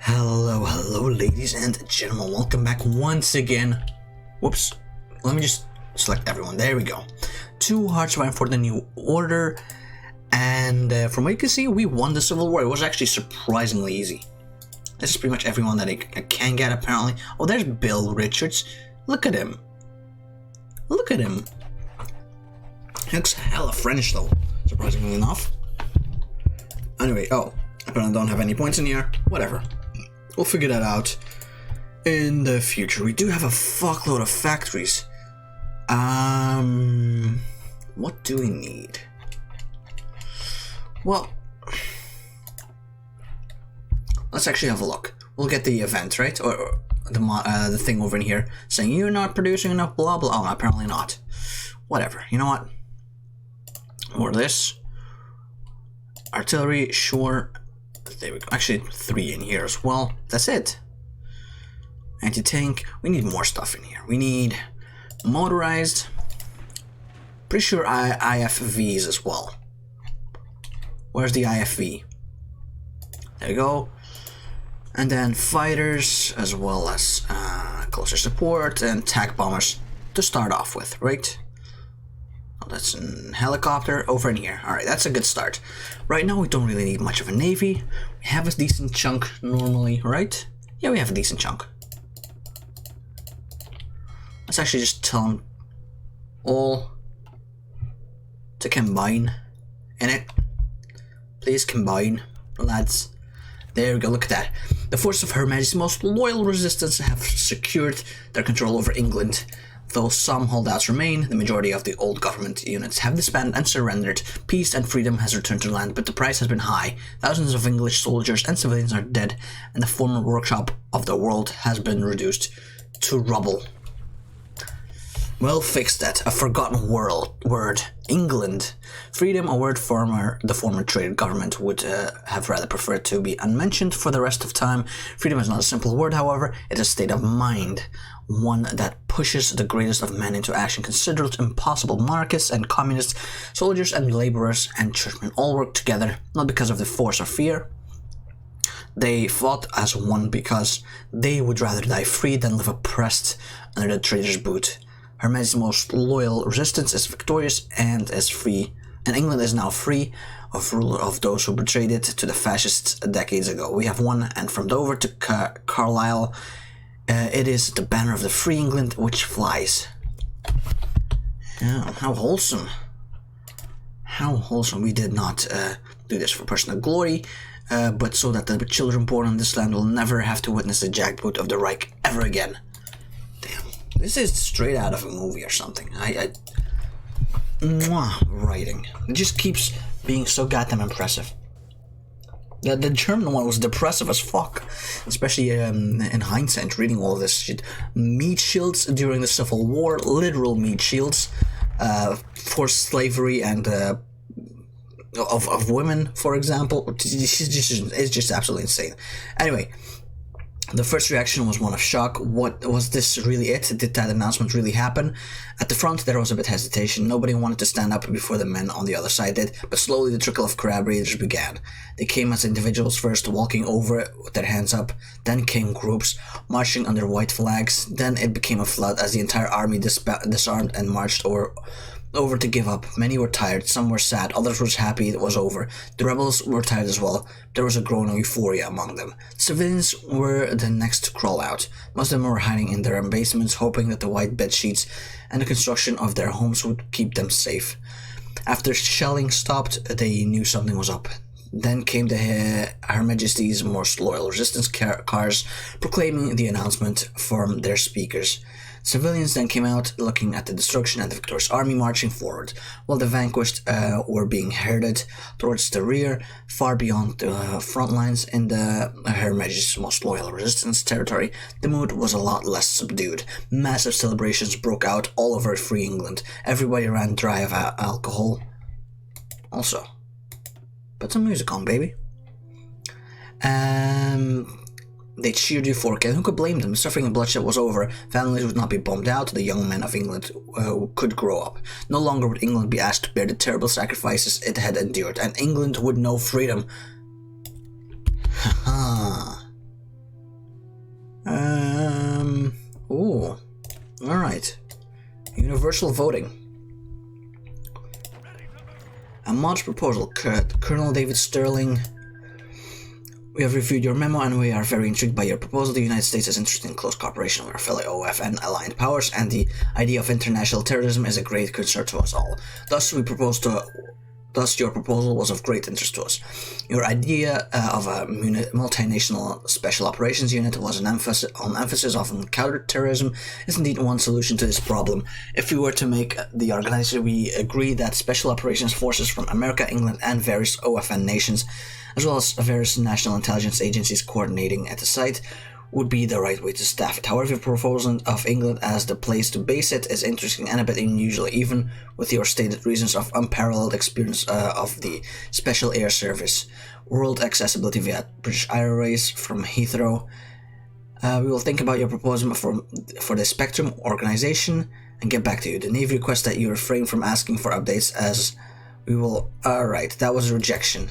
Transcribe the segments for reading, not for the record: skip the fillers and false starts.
Hello, ladies and gentlemen. Welcome back once again. Whoops. Let me just select everyone. There we go. To HOI4 the New Order. And from what you can see, we won the Civil War. It was actually surprisingly easy. This is pretty much everyone that I can get, apparently. Oh, there's Bill Richards. Look at him. Look at him. He looks hella French, though, surprisingly enough. Anyway, apparently I don't have any points in here. Whatever. We'll figure that out in the future. We do have a fuckload of factories. What do we need? Well, let's actually have a look. We'll get the event, right? Or the thing over in here saying you're not producing enough, blah blah. Oh, apparently not. Whatever. You know what? More of this. Artillery, sure. There we go. Actually, 3 in here as well. That's it. Anti-tank. We need more stuff in here. We need motorized. Pretty sure IFVs as well. Where's the IFV? There you go. And then fighters as well as closer support and tac bombers to start off with, right? Oh, that's a helicopter over in here. Alright, that's a good start. Right now we don't really need much of a navy. We have a decent chunk normally, right? Yeah, we have a decent chunk. Let's actually just tell them all to combine in it. Please combine, lads. There we go, look at that. The forces of Her Majesty's most loyal resistance have secured their control over England. Though some holdouts remain, the majority of the old government units have disbanded and surrendered. Peace and freedom has returned to the land, but the price has been high. Thousands of English soldiers and civilians are dead, and the former workshop of the world has been reduced to rubble. Well, fix that. A forgotten word. England. Freedom, a word the former trade government would have rather preferred to be unmentioned for the rest of time. Freedom is not a simple word, however. It is a state of mind. One that pushes the greatest of men into action. Consider it impossible. Monarchists and communists, soldiers and laborers and churchmen all work together, not because of the force or fear. They fought as one because they would rather die free than live oppressed under the trader's boot. Her Majesty's most loyal resistance is victorious and is free, and England is now free of rule of those who betrayed it to the fascists decades ago. We have won, and from Dover to Carlisle, it is the banner of the free England which flies. Yeah, how wholesome. How wholesome. We did not do this for personal glory, but so that the children born on this land will never have to witness the jackboot of the Reich ever again. Damn. This is straight out of a movie or something. Writing. It just keeps being so goddamn impressive. The German one was depressive as fuck, especially in hindsight, reading all this shit. Meat shields during the Civil War, literal meat shields, for slavery and of women, for example. It's just absolutely insane. Anyway, the first reaction was one of shock. What was this really it? Did that announcement really happen? At the front there was a bit of hesitation. Nobody wanted to stand up before the men on the other side did, but slowly the trickle of collaborators began. They came as individuals first, walking over with their hands up. Then came groups, marching under white flags. Then it became a flood as the entire army disarmed and marched over to give up. Many were tired, some were sad, others were happy it was over. The rebels were tired as well. There was a growing euphoria among them. Civilians were the next to crawl out. Most of them were hiding in their basements, hoping that the white bed sheets and the construction of their homes would keep them safe. After shelling stopped, they knew something was up. Then came Her Majesty's most loyal resistance cars, proclaiming the announcement from their speakers. Civilians then came out, looking at the destruction and the victorious army marching forward, while the vanquished were being herded towards the rear, far beyond the front lines in the Her Majesty's most loyal resistance territory. The mood was a lot less subdued. Massive celebrations broke out all over free England. Everybody ran dry of alcohol. Also, put some music on, baby. They cheered euphoric, and who could blame them? Suffering and bloodshed was over. Families would not be bombed out. The young men of England could grow up. No longer would England be asked to bear the terrible sacrifices it had endured, and England would know freedom. Haha. virtual voting. A mod's proposal. Colonel David Sterling. We have reviewed your memo and we are very intrigued by your proposal. The United States is interested in close cooperation with our fellow OF and aligned powers, and the idea of international terrorism is a great concern to us all. Thus, your proposal was of great interest to us. Your idea of a multinational special operations unit was an emphasis on counterterrorism is indeed one solution to this problem. If we were to make the organization, we agree that special operations forces from America, England, and various OFN nations, as well as various national intelligence agencies coordinating at the site, would be the right way to staff it. However, the proposal of England as the place to base it is interesting and a bit unusual, even with your stated reasons of unparalleled experience of the Special Air Service, world accessibility via British Airways from Heathrow. We will think about your proposal for the Spectrum organization and get back to you. The Navy requests that you refrain from asking for updates as we will... Alright, that was a rejection.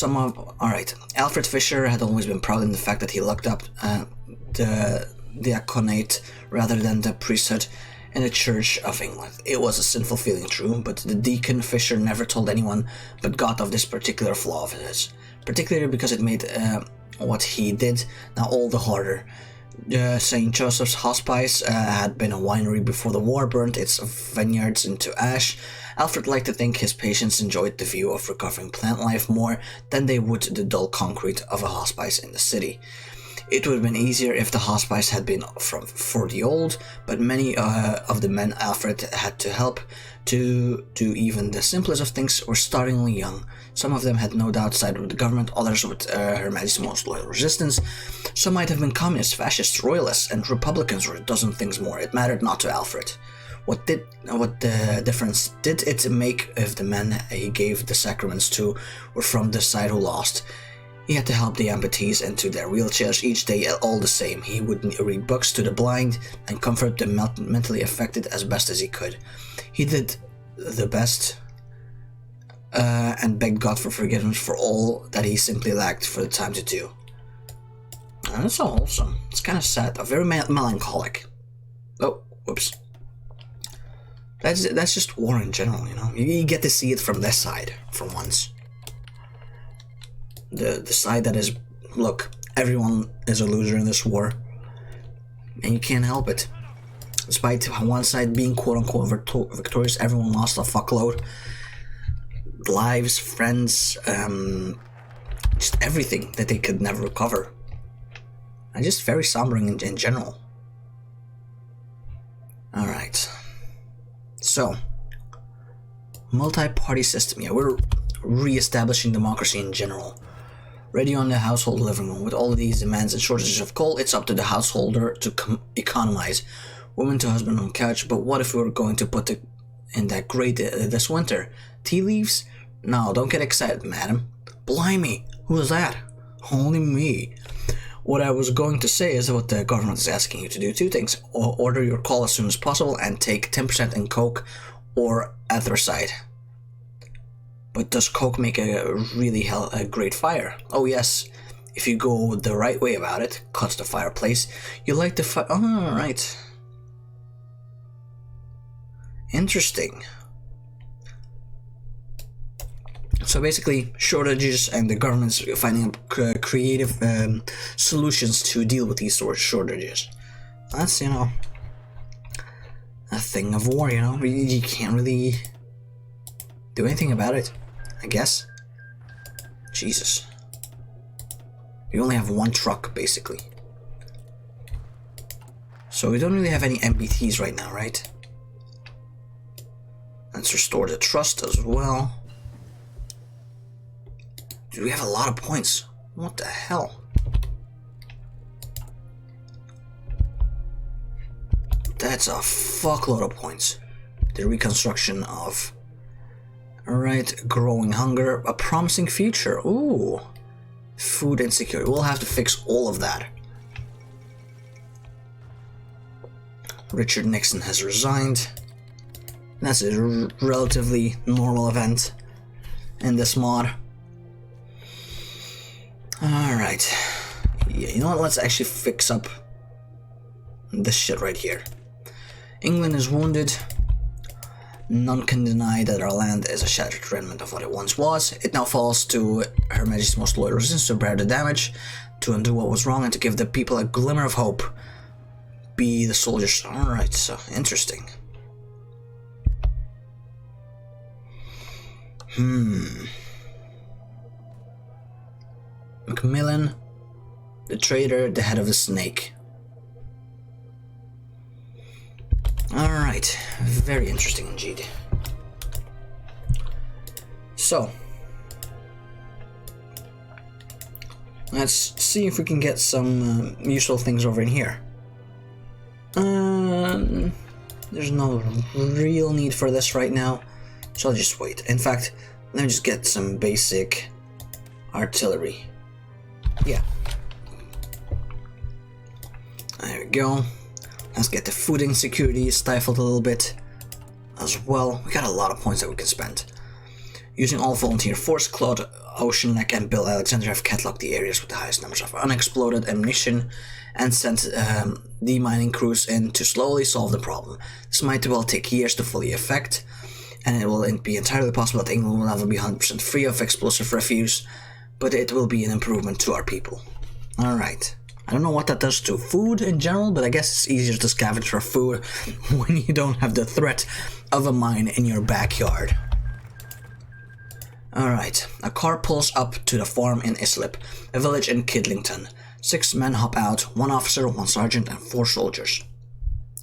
Alright. Alfred Fisher had always been proud in the fact that he looked up the diaconate rather than the priesthood in the Church of England. It was a sinful feeling, true, but the deacon Fisher never told anyone but God of this particular flaw of his, particularly because it made what he did now all the harder. St. Joseph's Hospice had been a winery before the war burned its vineyards into ash. Alfred liked to think his patients enjoyed the view of recovering plant life more than they would the dull concrete of a hospice in the city. It would have been easier if the hospice had been for the old, but many of the men Alfred had to help to do even the simplest of things were startlingly young. Some of them had no doubt sided with the government, others with Her Majesty's Most Loyal Resistance. Some might have been communists, fascists, royalists, and republicans, or a dozen things more. It mattered not to Alfred. What difference did it make if the men he gave the sacraments to were from the side who lost? He had to help the amputees into their wheelchairs each day all the same. He would read books to the blind and comfort the mentally affected as best as he could. He did the best and begged God for forgiveness for all that he simply lacked for the time to do. And that's so wholesome. It's kind of sad, though. Very melancholic. Oh, whoops. That's just war in general, you know. You get to see it from this side for once. The side that is, look, everyone is a loser in this war, and you can't help it. Despite one side being quote-unquote victorious, everyone lost a fuckload. Lives, friends, just everything that they could never recover. And just very sombering in general. Alright. So, multi-party system. Yeah, we're re-establishing democracy in general. Ready on the household living room. With all of these demands and shortages of coal, it's up to the householder to economize. Woman to husband on couch, but what if we were going to put in that grate this winter? Tea leaves? No, don't get excited, madam. Blimey, who is that? Only me. What I was going to say is what the government is asking you to do. Two things. Order your coal as soon as possible and take 10% in coke or anthracite. But does coke make a really great fire? Oh yes, if you go the right way about it, cuts the fireplace, you light the fire. Oh, right. Interesting. So basically, shortages and the government's finding creative solutions to deal with these shortages. That's, you know, a thing of war, you know. You can't really do anything about it, I guess. Jesus. We only have one truck, basically. So we don't really have any MBTs right now, right? Let's restore the trust as well. Dude, we have a lot of points. What the hell? That's a fuckload of points. The reconstruction of... Alright, growing hunger, a promising future. Ooh. Food insecurity. We'll have to fix all of that. Richard Nixon has resigned. That's a relatively normal event in this mod. Alright. Yeah, you know what? Let's actually fix up this shit right here. England is wounded. None can deny that our land is a shattered remnant of what it once was. It now falls to Her Majesty's most loyal resistance to repair the damage, to undo what was wrong, and to give the people a glimmer of hope. Be the soldiers. Alright, so interesting. Macmillan, the traitor, the head of the snake. Alright, very interesting indeed. So, let's see if we can get some useful things over in here. There's no real need for this right now, so I'll just wait. In fact, let me just get some basic artillery. Yeah. There we go. Let's get the food insecurity stifled a little bit as well. We got a lot of points that we can spend. Using all volunteer force, Claude, Oceanneck and Bill Alexander have catalogued the areas with the highest numbers of unexploded ammunition and sent demining crews in to slowly solve the problem. This might well take years to fully effect, and it will be entirely possible that England will never be 100% free of explosive refuse, but it will be an improvement to our people. Alright. I don't know what that does to food in general, but I guess it's easier to scavenge for food when you don't have the threat of a mine in your backyard. Alright, a car pulls up to the farm in Islip, a village in Kidlington. 6 men hop out, 1 officer, 1 sergeant, and 4 soldiers.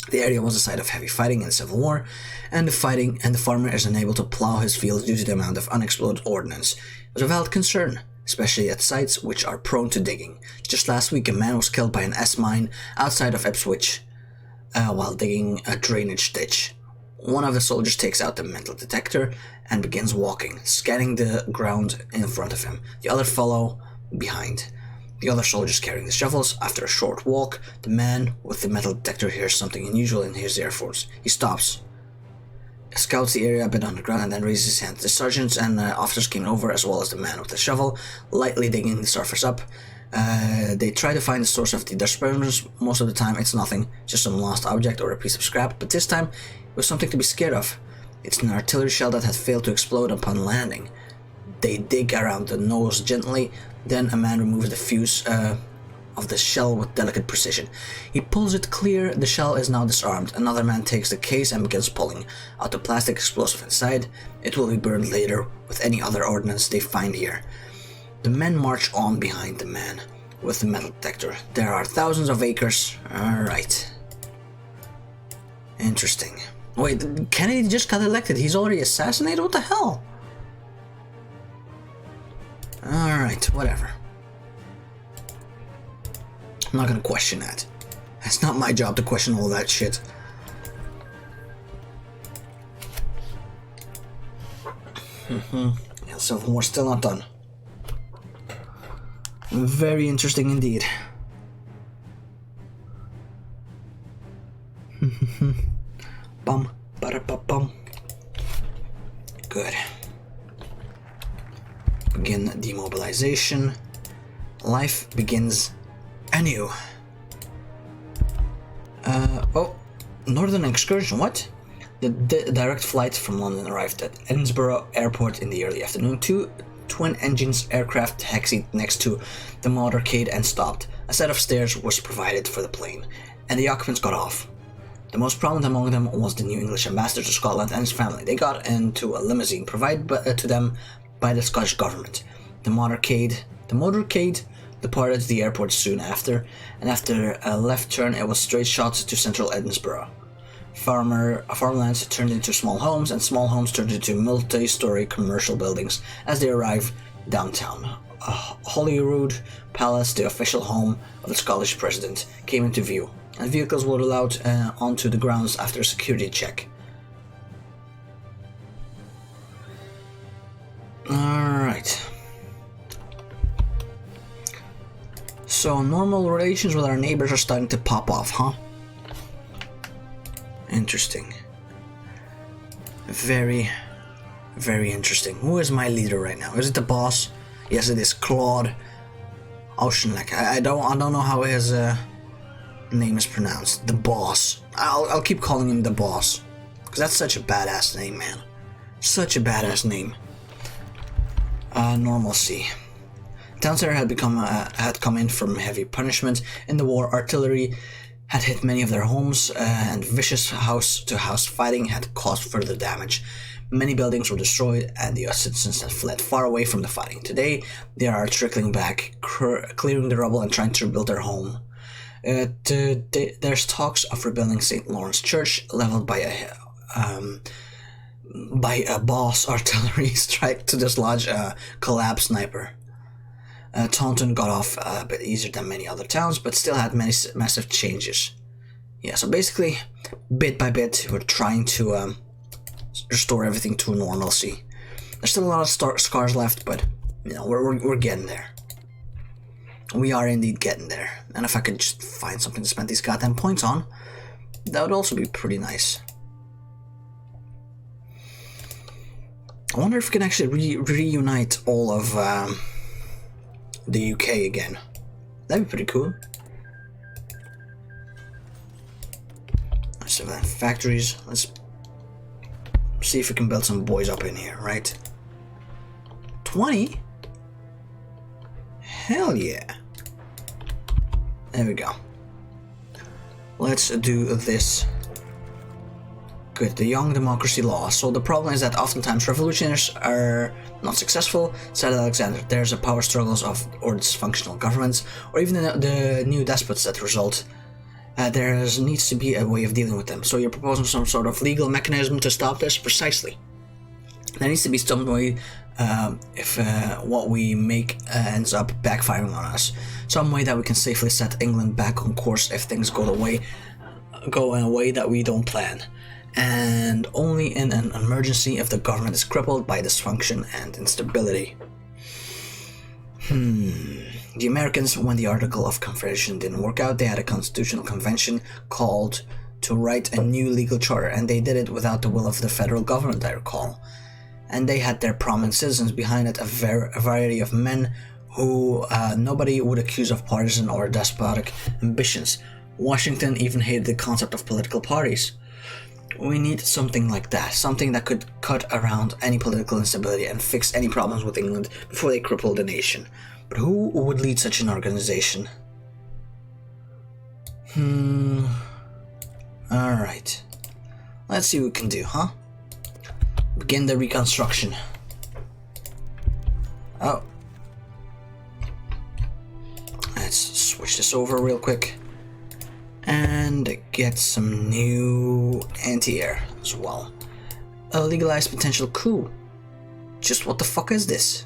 The area was the site of heavy fighting in the Civil War, and the farmer is unable to plow his fields due to the amount of unexploded ordnance. It was a valid concern, especially at sites which are prone to digging. Just last week, a man was killed by an S-mine outside of Ipswich while digging a drainage ditch. One of the soldiers takes out the metal detector and begins walking, scanning the ground in front of him. The other follow behind. The other soldiers carrying the shovels. After a short walk, the man with the metal detector hears something unusual and hears the Air Force. He stops, scouts the area a bit underground, and then raises his hand. The sergeants and officers came over, as well as the man with the shovel, lightly digging the surface up. They try to find the source of the disturbance. Most of the time it's nothing, just some lost object or a piece of scrap, but this time it was something to be scared of. It's an artillery shell that had failed to explode upon landing. They dig around the nose gently, then a man removes the fuse of the shell with delicate precision. He pulls it clear. The shell is now disarmed. Another man takes the case and begins pulling out the plastic explosive inside. It will be burned later with any other ordnance they find here. The men march on behind the man with the metal detector. There are thousands of acres. Alright. Interesting. Wait, Kennedy just got elected. He's already assassinated? What the hell? Alright, whatever. I'm not gonna question that. It's not my job to question all that shit. Yeah, so we're still not done. Very interesting indeed. Bum, ba-da-ba-bum. Good. Begin demobilization. Life begins anew. Oh, Northern Excursion, what? The direct flight from London arrived at Edinburgh Airport in the early afternoon. 2 twin-engines aircraft taxied next to the motorcade and stopped. A set of stairs was provided for the plane, and the occupants got off. The most prominent among them was the new English ambassador to Scotland and his family. They got into a limousine provided to them by the Scottish government. The motorcade departed the airport soon after, and after a left turn it was straight shots to central Edinburgh. Farmlands turned into small homes, and small homes turned into multi-story commercial buildings as they arrived downtown. Holyrood Palace, the official home of the Scottish president, came into view, and vehicles were allowed onto the grounds after a security check. Alright. So normal relations with our neighbors are starting to pop off, huh? Interesting. Very, very interesting. Who is my leader right now? Is it the boss? Yes, it is Claude Oceanneck. I don't know how his name is pronounced. The boss. I'll keep calling him the boss. Because that's such a badass name, man. Such a badass name. Normalcy. Town center had come in from heavy punishment in the war. Artillery had hit many of their homes, and vicious house-to-house fighting had caused further damage. Many buildings were destroyed, and the citizens had fled far away from the fighting. Today, they are trickling back, clearing the rubble and trying to rebuild their home. There's talks of rebuilding St. Lawrence Church, leveled by a boss artillery strike to dislodge a collapsed sniper. Taunton got off a bit easier than many other towns, but still had many massive changes. Yeah, so basically, bit by bit, we're trying to restore everything to normalcy. There's still a lot of scars left, but you know, we're getting there. We are indeed getting there. And if I could just find something to spend these goddamn points on, that would also be pretty nice. I wonder if we can actually reunite all of the UK again. That'd be pretty cool. So factories. Let's see if we can build some boys up in here, right? 20? Hell yeah. There we go. Let's do this. Good, the Young Democracy Law. So the problem is that oftentimes revolutionaries are not successful, said Alexander. There's a power struggles or dysfunctional governments, or even the new despots that result. There needs to be a way of dealing with them. So you're proposing some sort of legal mechanism to stop this? Precisely. There needs to be some way if what we make ends up backfiring on us. Some way that we can safely set England back on course if things go in a way that we don't plan. And only in an emergency if the government is crippled by dysfunction and instability. The Americans, when the Article of Confederation didn't work out, they had a constitutional convention called to write a new legal charter, and they did it without the will of the federal government, I recall. And they had their prominent citizens behind it, a variety of men who nobody would accuse of partisan or despotic ambitions. Washington even hated the concept of political parties. We need something like that, something that could cut around any political instability and fix any problems with England before they cripple the nation. But who would lead such an organization? Alright. Let's see what we can do, huh? Begin the reconstruction. Oh. Let's switch this over real quick. And get some new anti-air as well. A legalized potential coup. Just what the fuck is this?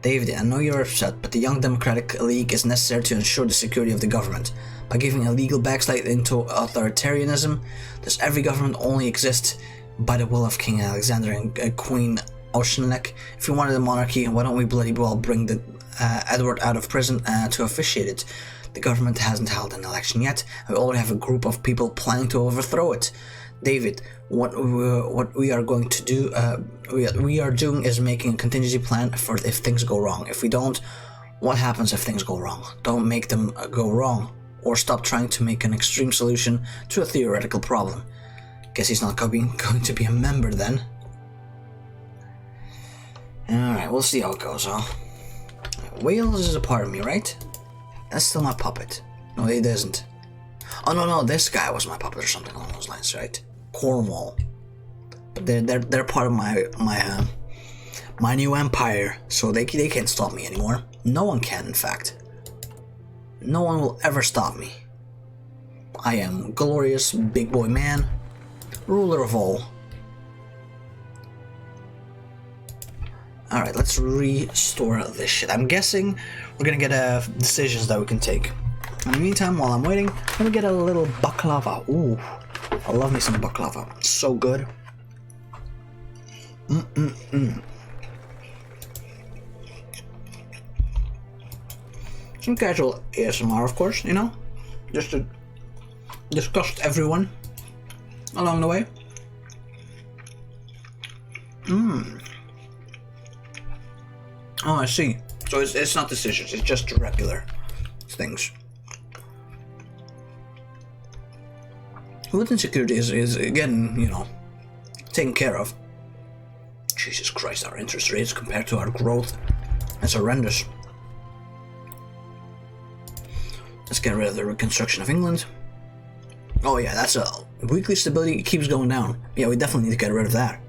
David, I know you're upset, but the Young Democratic League is necessary to ensure the security of the government. By giving a legal backslide into authoritarianism, does every government only exist by the will of King Alexander and Queen Oceanlek? If we wanted a monarchy, why don't we bloody well bring the Edward out of prison to officiate it? The government hasn't held an election yet. We already have a group of people planning to overthrow it. David, what we are going to do, we are doing is making a contingency plan for if things go wrong. If we don't, what happens if things go wrong? Don't make them go wrong, or stop trying to make an extreme solution to a theoretical problem. Guess he's not going to be a member then. Alright, we'll see how it goes, huh? Wales is a part of me, right? That's still my puppet. No, it isn't. Oh no, this guy was my puppet or something along those lines, right? Cornwall. But they're part of my new empire, so they can't stop me anymore. No one can, in fact. No one will ever stop me. I am glorious big boy man, ruler of all. Alright, let's restore this shit. I'm guessing we're gonna get decisions that we can take. In the meantime, while I'm waiting, let me get a little baklava. Ooh, I love me some baklava. It's so good. Some casual ASMR, of course, you know? Just to disgust everyone along the way. Oh, I see. So it's not decisions, it's just regular things. food insecurity is getting, you know, taken care of. Jesus Christ, our interest rates compared to our growth, that's horrendous. Let's get rid of the reconstruction of England. Oh yeah, that's a weekly stability, it keeps going down. Yeah, we definitely need to get rid of that.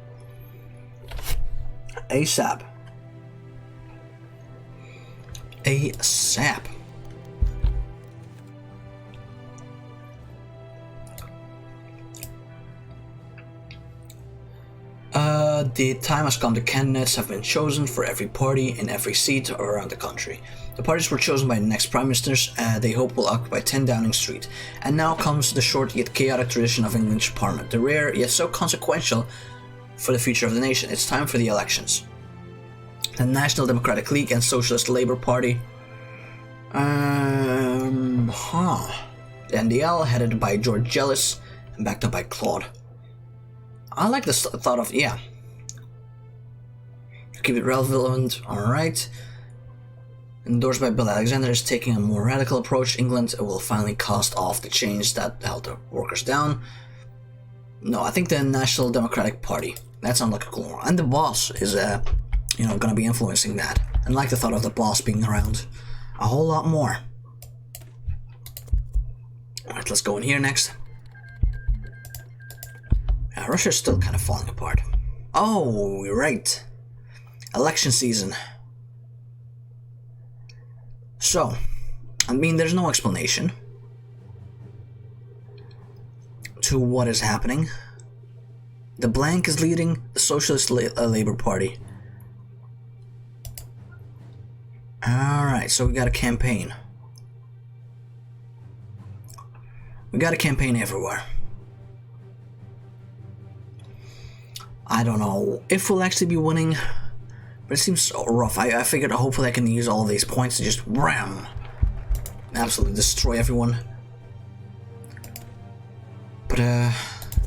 ASAP. ASAP. The time has come. The candidates have been chosen for every party in every seat around the country. The parties were chosen by the next prime ministers they hope will occupy 10 Downing Street. And now comes the short yet chaotic tradition of English Parliament, the rare yet so consequential for the future of the nation. It's time for the elections. The National Democratic League and Socialist Labour Party. The NDL, headed by George Jellis and backed up by Claude. I like this thought of, yeah. Keep it relevant, alright. Endorsed by Bill Alexander is taking a more radical approach. England will finally cast off the chains that held the workers down. No, I think the National Democratic Party. That sounds like a cool one. And the boss is, you know, gonna be influencing that. And like the thought of the boss being around a whole lot more. Alright, let's go in here next. Yeah, Russia's still kind of falling apart. Oh, right. Election season. So, I mean, there's no explanation to what is happening. The blank is leading the Socialist Labour Party. Alright, so we got a campaign. We got a campaign everywhere. I don't know if we'll actually be winning, but it seems so rough. I figured hopefully I can use all these points to just ram, absolutely destroy everyone. But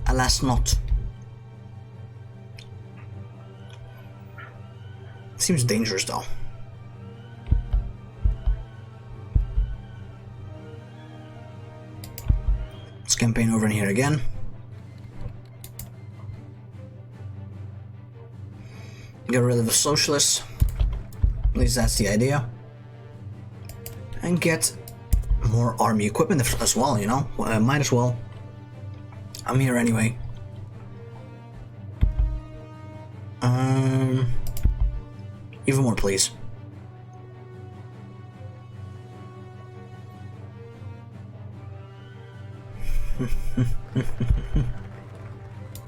alas not. Seems dangerous though. Let's campaign over in here again. Get rid of the socialists. At least that's the idea. And get more army equipment as well, you know? Might as well. I'm here anyway. Even more, please.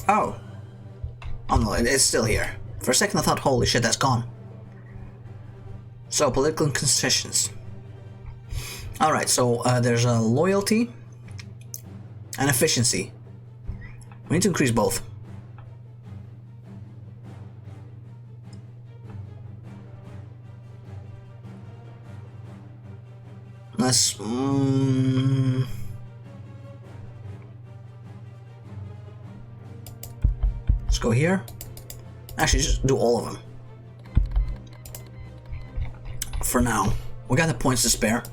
Oh. Oh no, it's still here. For a second I thought, holy shit, that's gone. So, political concessions. Alright, so there's a loyalty and efficiency. We need to increase both. Let's... let's go here. Actually, just do all of them. For now. We got the points to spare.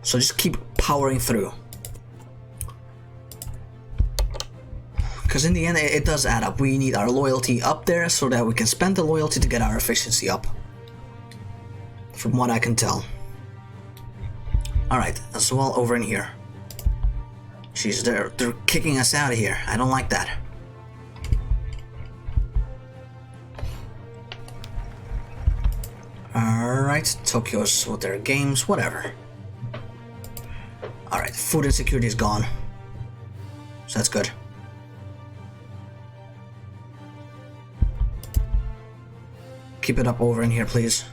So just keep powering through. Because in the end, it does add up. We need our loyalty up there so that we can spend the loyalty to get our efficiency up. From what I can tell. Alright, as well over in here. Jeez, they're kicking us out of here. I don't like that. Alright, Tokyo's with their games, whatever. Alright, food insecurity is gone. So that's good. Keep it up over in here, please.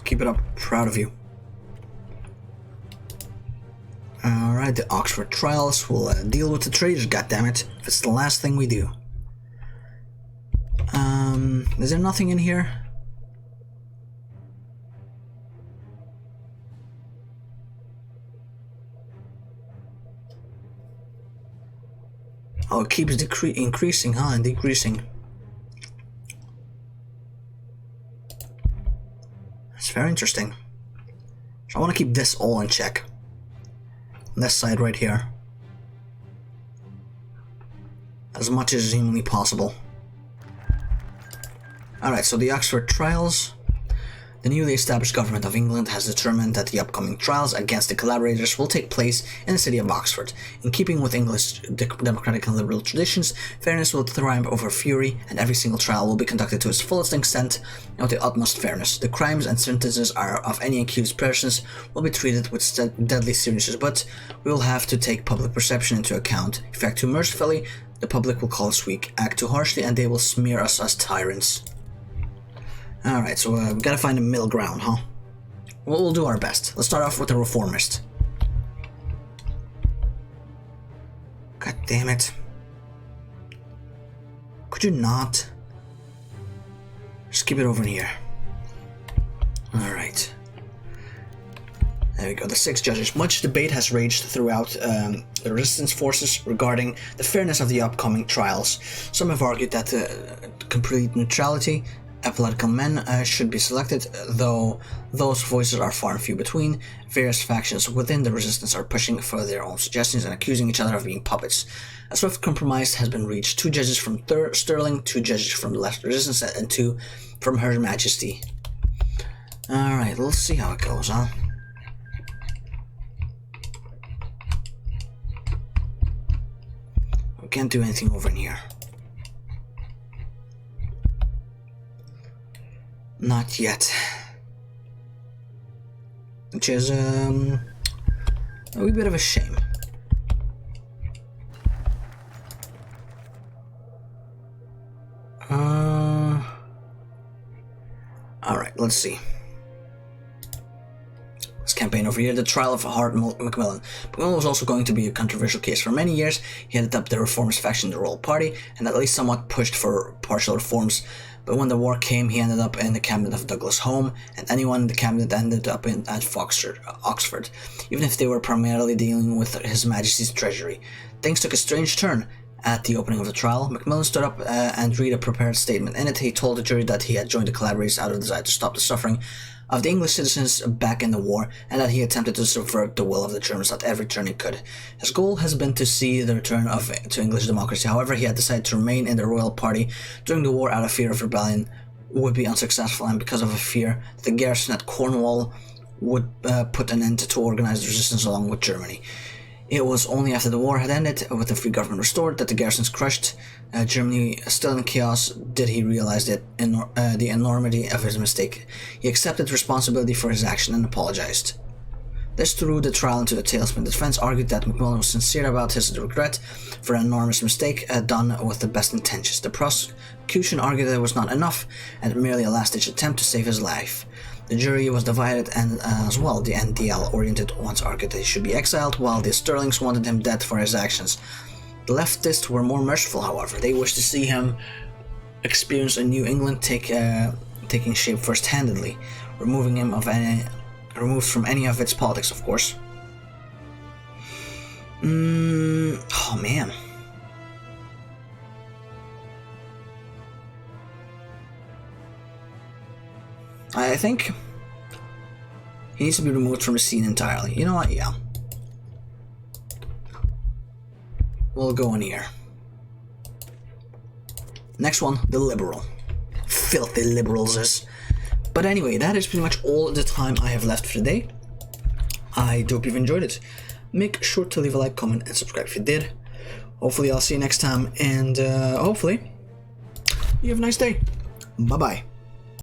Keep it up, proud of you. Alright, the Oxford trials will deal with the traders, goddammit. If it's the last thing we do. Is there nothing in here? Oh, it keeps increasing, huh? And decreasing. very interesting. So I want to keep this all in check. This side right here. As much as humanly possible. Alright, so the Oxford trials. The newly established government of England has determined that the upcoming trials against the collaborators will take place in the city of Oxford. In keeping with English democratic and liberal traditions, fairness will triumph over fury, and every single trial will be conducted to its fullest extent and with the utmost fairness. The crimes and sentences of any accused persons will be treated with deadly seriousness, but we will have to take public perception into account. If we act too mercifully, the public will call us weak. Act too harshly, and they will smear us as tyrants. Alright, so we gotta find a middle ground, huh? Well, we'll do our best. Let's start off with the reformist. God damn it. Could you not? Just keep it over here. Alright. There we go, the 6 judges. Much debate has raged throughout the resistance forces regarding the fairness of the upcoming trials. Some have argued that complete neutrality political men should be selected, though those voices are far and few between. Various factions within the resistance are pushing for their own suggestions and accusing each other of being puppets. A swift compromise has been reached. 2 judges from Stirling, 2 judges from the left resistance, and 2 from Her Majesty. Alright, let's see how it goes, huh? We can't do anything over in here. Not yet. Which is a wee bit of a shame. Alright, let's see. This campaign over here, the trial of Hart Macmillan. Macmillan was also going to be a controversial case. For many years, he headed up the reformist faction in the Royal Party, and at least somewhat pushed for partial reforms. But when the war came, he ended up in the cabinet of Douglas Home, and anyone in the cabinet ended up at Oxford, even if they were primarily dealing with His Majesty's treasury. Things took a strange turn. At the opening of the trial, Macmillan stood up and read a prepared statement. In it, he told the jury that he had joined the collaborators out of desire to stop the suffering of the English citizens back in the war, and that he attempted to subvert the will of the Germans at every turn he could. His goal has been to see the return to English democracy. However, he had decided to remain in the Royal Party during the war out of fear of rebellion would be unsuccessful, and because of a fear that the garrison at Cornwall would put an end to organized resistance along with Germany. It was only after the war had ended, with the free government restored, that the garrisons crushed, Germany still in chaos, did he realize the enormity of his mistake. He accepted responsibility for his action and apologized. This threw the trial into the tailspin. The defense argued that Macmillan was sincere about his regret for an enormous mistake done with the best intentions. The prosecution argued that it was not enough, and merely a last-ditch attempt to save his life. The jury was divided, and as well, the NDL-oriented ones argued that he should be exiled, while the Stirlings wanted him dead for his actions. The leftists were more merciful, however. They wished to see him experience a new England taking shape first-handedly, removed from any of its politics, of course. Oh man. I think he needs to be removed from the scene entirely. You know what? Yeah. We'll go in here. Next one, the liberal. Filthy liberals. But anyway, that is pretty much all the time I have left for today. I do hope you've enjoyed it. Make sure to leave a like, comment, and subscribe if you did. Hopefully I'll see you next time, and hopefully you have a nice day. Bye-bye.